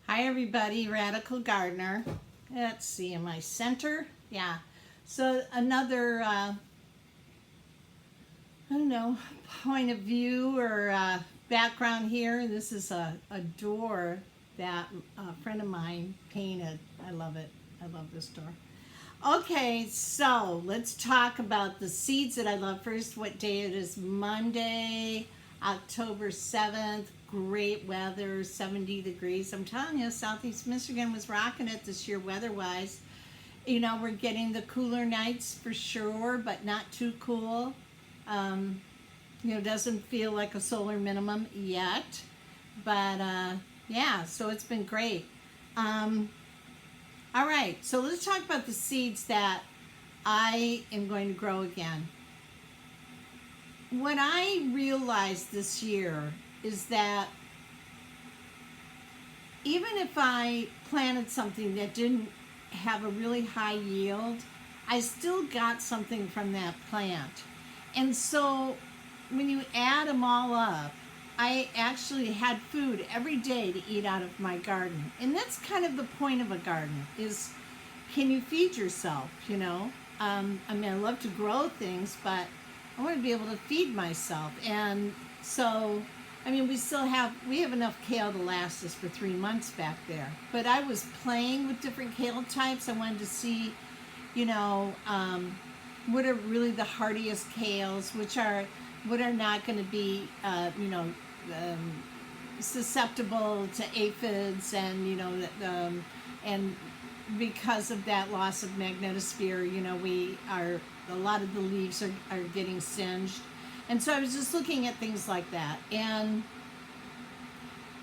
Hi everybody, Radical Gardener. Let's see, am I center? Yeah. So another, I don't know, point of view or background here. This is a door that a friend of mine painted. I love it. I love this door. Okay, so let's talk about the seeds that I love. First, what day it is? Monday, October 7th. Great weather, 70 degrees. I'm telling you, Southeast Michigan was rocking it this year weather-wise. You know, we're getting the cooler nights for sure, but not too cool. Doesn't feel like a solar minimum yet. But, yeah, so it's been great. All right, so let's talk about the seeds that I am going to grow again. What I realized this year is that even if I planted something that didn't have a really high yield, I still got something from that plant. And so when you add them all up, I actually had food every day to eat out of my garden. And that's kind of the point of a garden, is can you feed yourself, you know? I love to grow things, but I want to be able to feed myself. And so, we have enough kale to last us for 3 months back there. But I was playing with different kale types. I wanted to see, what are really the hardiest kales, what are not going to be, susceptible to aphids, and and because of that loss of magnetosphere, a lot of the leaves are getting singed. And so I was just looking at things like that. And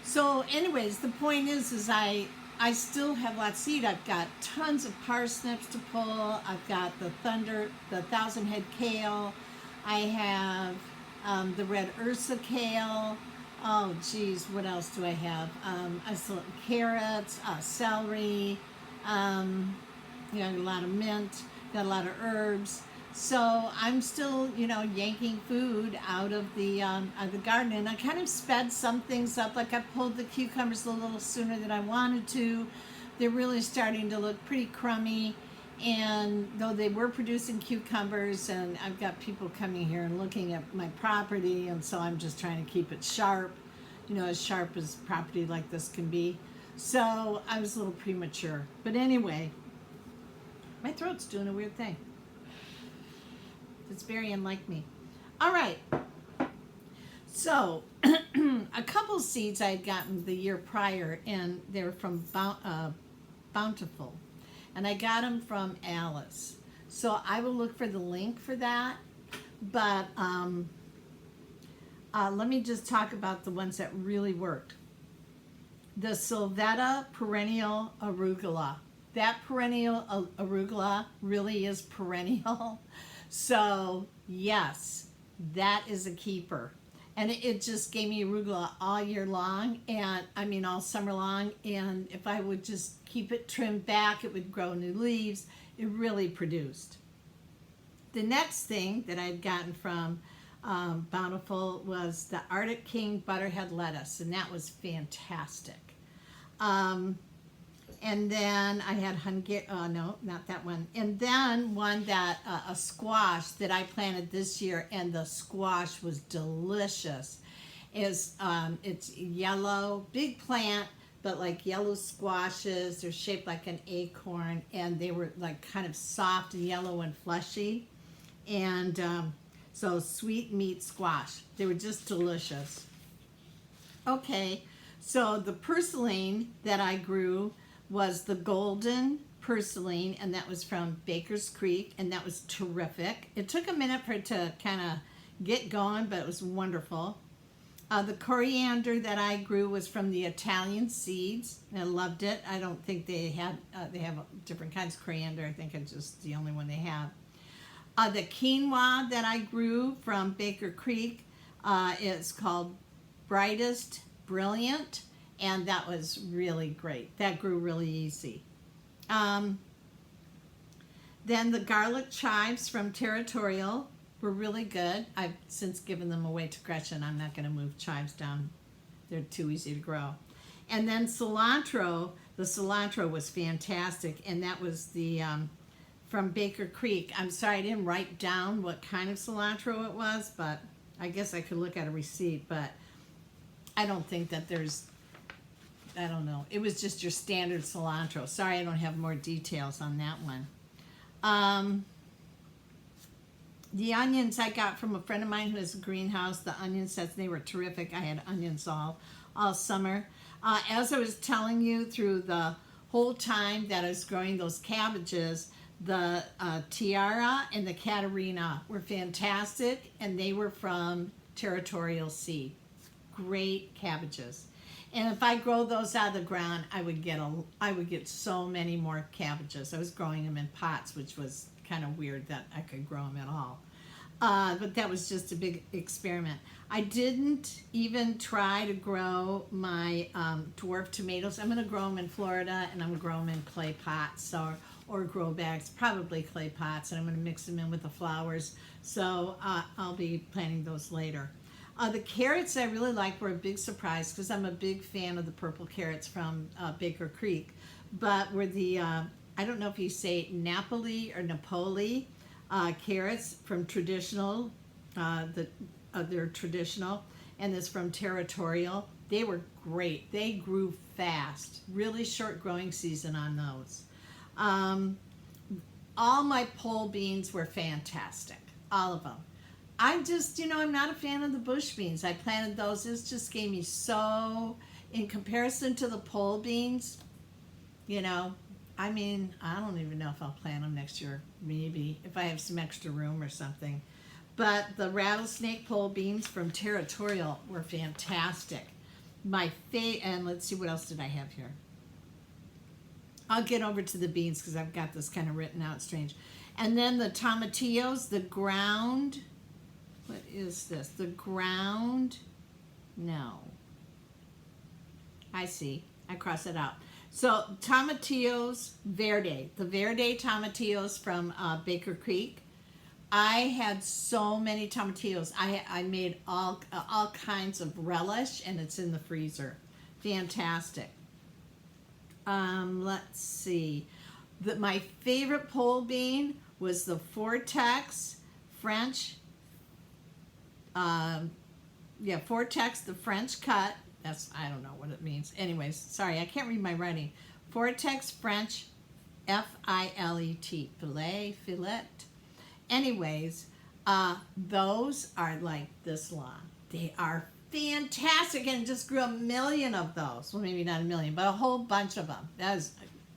so anyways, the point is I still have lots of seed. I've got tons of parsnips to pull. I've got the 1,000 head kale. I have the red Ursa kale. Oh geez, what else do I have? I still have carrots, celery, a lot of mint, got a lot of herbs. So I'm still, yanking food out of the garden, and I kind of sped some things up. Like I pulled the cucumbers a little sooner than I wanted to. They're really starting to look pretty crummy, and though they were producing cucumbers, and I've got people coming here and looking at my property, and so I'm just trying to keep it sharp, as sharp as property like this can be. So I was a little premature, but anyway, my throat's doing a weird thing. It's very unlike me. All right. So, a couple seeds I had gotten the year prior, and they were from Bountiful. And I got them from Alice. So, I will look for the link for that. But let me just talk about the ones that really worked. The Sylvetta perennial arugula. That perennial arugula really is perennial. So, yes, that is a keeper. And it just gave me arugula all year long, and all summer long. And if I would just keep it trimmed back, it would grow new leaves. It really produced. The next thing that I'd gotten from Bountiful was the Arctic King butterhead lettuce, and that was fantastic. And then I had no, not that one. And then one that, a squash that I planted this year, and the squash was delicious. It's yellow, big plant, but like yellow squashes. They're shaped like an acorn, and they were like kind of soft and yellow and fleshy. And so sweet meat squash. They were just delicious. Okay, so the purslane that I grew was the golden purslane, and that was from Baker's Creek, and that was terrific. It took a minute for it to kind of get going, but it was wonderful. The coriander that I grew was from the Italian Seeds, and I loved it. I don't think they have different kinds of coriander. I think it's just the only one they have. The quinoa that I grew from Baker Creek is called Brightest Brilliant, and that was really great. That grew really easy. Then the garlic chives from Territorial were really good. I've since given them away to Gretchen. I'm not going to move chives down. They're too easy to grow. And then cilantro, the cilantro was fantastic, and that was the from Baker Creek. I'm sorry I didn't write down what kind of cilantro it was, but I guess I could look at a receipt, but I don't think that there's, I don't know. It was just your standard cilantro. Sorry I don't have more details on that one. The onions I got from a friend of mine who has a greenhouse. The onion sets, they were terrific. I had onions all summer. As I was telling you through the whole time that I was growing those cabbages, the Tiara and the Katerina were fantastic, and they were from Territorial Seed. Great cabbages. And if I grow those out of the ground, I would get so many more cabbages. I was growing them in pots, which was kind of weird that I could grow them at all. But that was just a big experiment. I didn't even try to grow my dwarf tomatoes. I'm going to grow them in Florida, and I'm going to grow them in clay pots or grow bags, probably clay pots, and I'm going to mix them in with the flowers. So I'll be planting those later. The carrots I really liked were a big surprise because I'm a big fan of the purple carrots from Baker Creek. But were the, I don't know if you say Napoli or Napoli carrots from traditional, they're traditional, and this from Territorial. They were great. They grew fast. Really short growing season on those. All my pole beans were fantastic. All of them. I'm just, I'm not a fan of the bush beans. I planted those. This just gave me so, in comparison to the pole beans, I mean, I don't even know if I'll plant them next year. Maybe if I have some extra room or something. But the rattlesnake pole beans from Territorial were fantastic. And let's see, what else did I have here? I'll get over to the beans because I've got this kind of written out strange. And then the tomatillos, the ground. What is this? The ground? No. I see. I cross it out. So tomatillos verde. The verde tomatillos from Baker Creek. I had so many tomatillos. I made all kinds of relish, and it's in the freezer. Fantastic. Let's see. My favorite pole bean was the Vortex French. Vortex, the French cut. I don't know what it means. Anyways, sorry, I can't read my writing. Vortex French, F-I-L-E-T, filet. Anyways, those are like this long. They are fantastic, and just grew a million of those. Well, maybe not a million, but a whole bunch of them. That is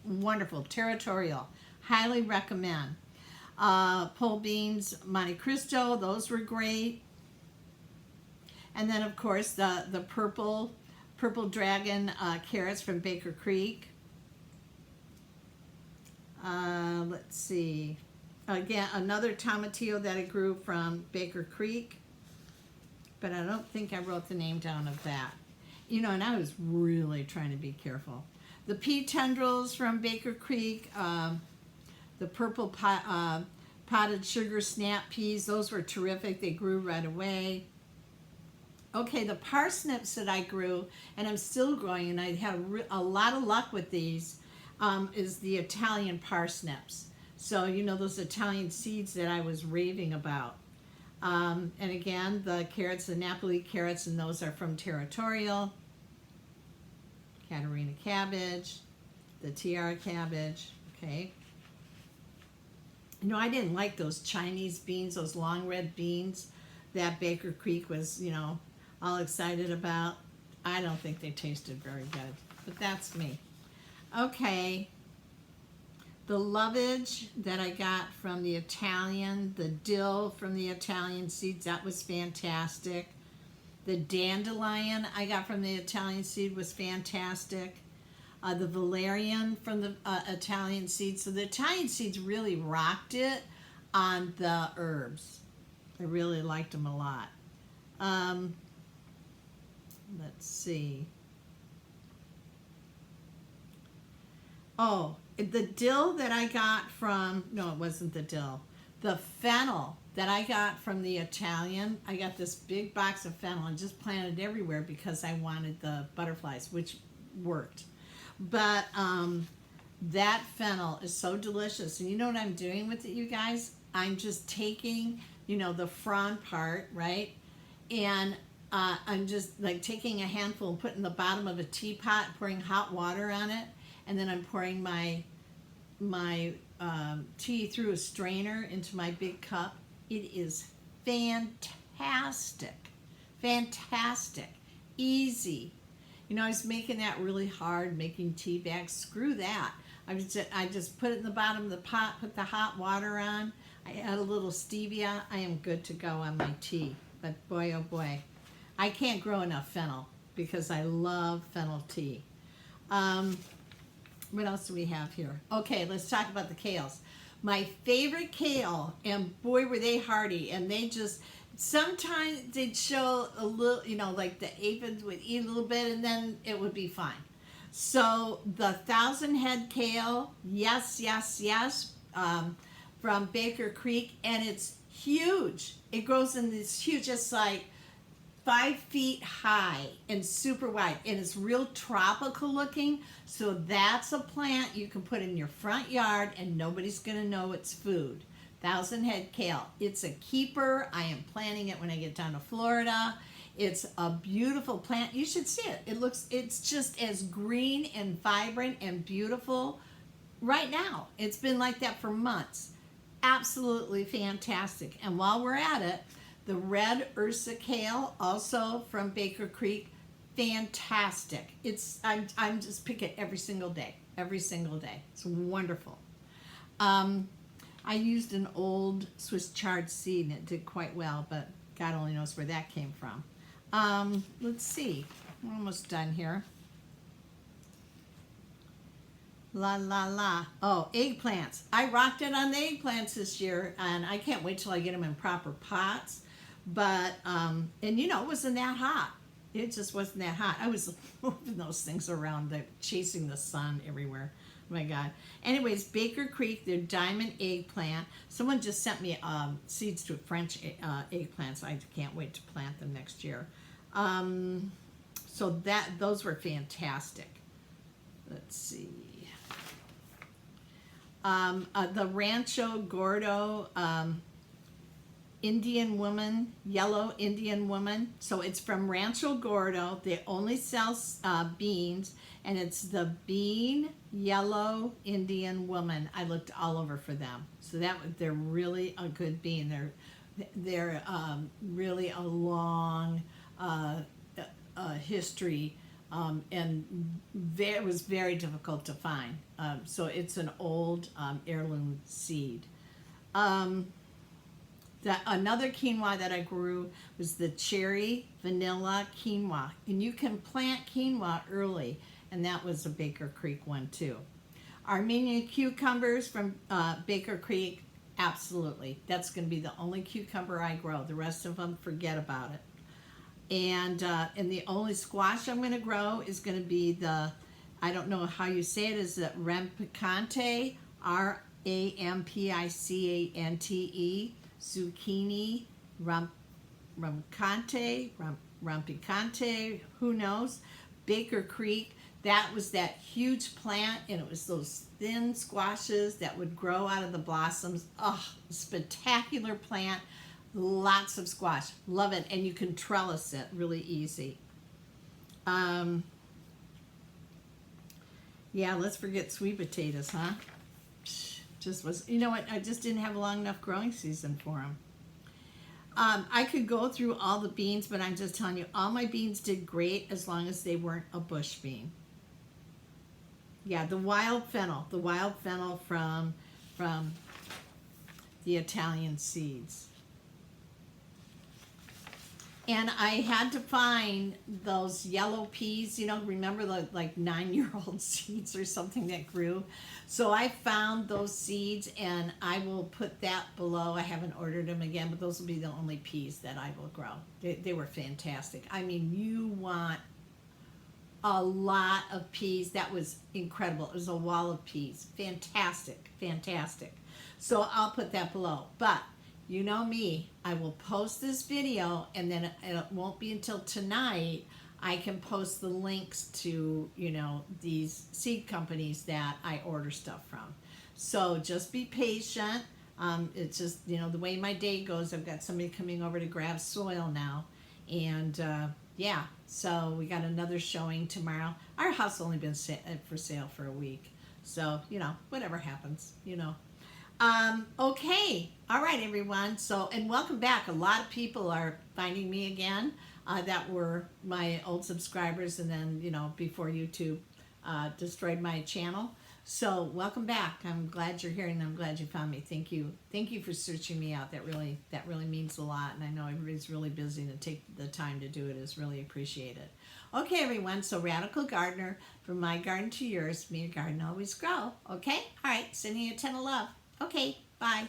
wonderful. Territorial. Highly recommend. Pole beans, Monte Cristo, those were great. And then, of course, the purple dragon carrots from Baker Creek. Let's see. Again, another tomatillo that I grew from Baker Creek. But I don't think I wrote the name down of that. And I was really trying to be careful. The pea tendrils from Baker Creek. The purple potted sugar snap peas. Those were terrific. They grew right away. Okay, the parsnips that I grew, and I'm still growing, and I had a lot of luck with these, is the Italian parsnips. So, those Italian seeds that I was raving about. And again, the carrots, the Napoli carrots, and those are from Territorial. Katerina cabbage, the Tiara cabbage, okay. I didn't like those Chinese beans, those long red beans that Baker Creek was, all excited about. I don't think they tasted very good, but that's me. Okay, the lovage that I got from the Italian, the dill from the Italian seeds, that was fantastic. The dandelion I got from the Italian seed was fantastic. The valerian from the Italian seeds. So the Italian seeds really rocked it on the herbs. I really liked them a lot. Let's see. Oh, the dill that I got from, no, it wasn't the dill. The fennel that I got from the Italian, I got this big box of fennel and just planted everywhere because I wanted the butterflies, which worked. But that fennel is so delicious. And you know what I'm doing with it, you guys? I'm just taking, you know, the frond part, right? And I'm just like taking a handful and putting the bottom of a teapot, pouring hot water on it, and then I'm pouring my tea through a strainer into my big cup. It is fantastic, fantastic, easy. You know, I was making that really hard, making tea bags. Screw that. I just put it in the bottom of the pot, put the hot water on. I add a little stevia. I am good to go on my tea. But boy, oh boy, I can't grow enough fennel because I love fennel tea. What else do we have here? Okay, let's talk about the kales. My favorite kale, and boy were they hardy, and they just, sometimes they'd show a little, you know, like the aphids would eat a little bit and then it would be fine. So the 1,000 head kale, yes, yes, yes, from Baker Creek, and it's huge. It grows in this huge, it's like 5 feet high and super wide, and it's real tropical looking. So that's a plant you can put in your front yard and nobody's gonna know it's food. 1,000 head kale. It's a keeper. I am planting it when I get down to Florida. It's a beautiful plant. You should see it. It's just as green and vibrant and beautiful right now. It's been like that for months. Absolutely fantastic. And while we're at it, the red Ursa kale, also from Baker Creek, fantastic. I'm just picking it every single day. Every single day. It's wonderful. I used an old Swiss chard seed and it did quite well, but God only knows where that came from. Let's see. We're almost done here. La la la. Oh, eggplants. I rocked it on the eggplants this year, and I can't wait till I get them in proper pots. But, and you know, it wasn't that hot. It just wasn't that hot. I was moving those things around, chasing the sun everywhere. Oh my God. Anyways, Baker Creek, their diamond eggplant. Someone just sent me seeds to French eggplants. I can't wait to plant them next year. So those were fantastic. Let's see. The Rancho Gordo Indian woman, yellow Indian woman. So it's from Rancho Gordo. They only sell beans, and it's the bean yellow Indian woman. I looked all over for them. So they're really a good bean. They're really a long history, and it was very difficult to find. So it's an old heirloom seed. Another quinoa that I grew was the cherry vanilla quinoa, and you can plant quinoa early, and that was a Baker Creek one too. Armenian cucumbers from Baker Creek, absolutely. That's going to be the only cucumber I grow. The rest of them, forget about it. And the only squash I'm going to grow is going to be I don't know how you say it, is that rampicante, Rampicante, zucchini, rampicante, who knows? Baker Creek, that was that huge plant, and it was those thin squashes that would grow out of the blossoms. Oh, spectacular plant. Lots of squash. Love it. And you can trellis it really easy. Yeah, let's forget sweet potatoes, huh? You know what? I just didn't have a long enough growing season for them. I could go through all the beans, but I'm just telling you, all my beans did great as long as they weren't a bush bean. Yeah, the wild fennel from the Italian seeds. And I had to find those yellow peas, you know, remember the like 9-year-old seeds or something that grew. So I found those seeds, and I will put that below. I haven't ordered them again, but those will be the only peas that I will grow. They were fantastic. I mean, you want a lot of peas. That was incredible. It was a wall of peas. Fantastic, fantastic. So I'll put that below. But you know me, I will post this video, and then it won't be until tonight. I can post the links to, these seed companies that I order stuff from. So just be patient. It's just, the way my day goes, I've got somebody coming over to grab soil now. And yeah, so we got another showing tomorrow. Our house only been for sale for a week. So, whatever happens, Okay. All right, everyone. So, and welcome back. A lot of people are finding me again that were my old subscribers, and then, before YouTube destroyed my channel. So welcome back. I'm glad you're here, and I'm glad you found me. Thank you. Thank you for searching me out. That really means a lot. And I know everybody's really busy, and to take the time to do it is really appreciated. Okay, everyone. So Radical Gardener, from my garden to yours, may your garden always grow. Okay? All right. Sending you a ton of love. Okay. Bye.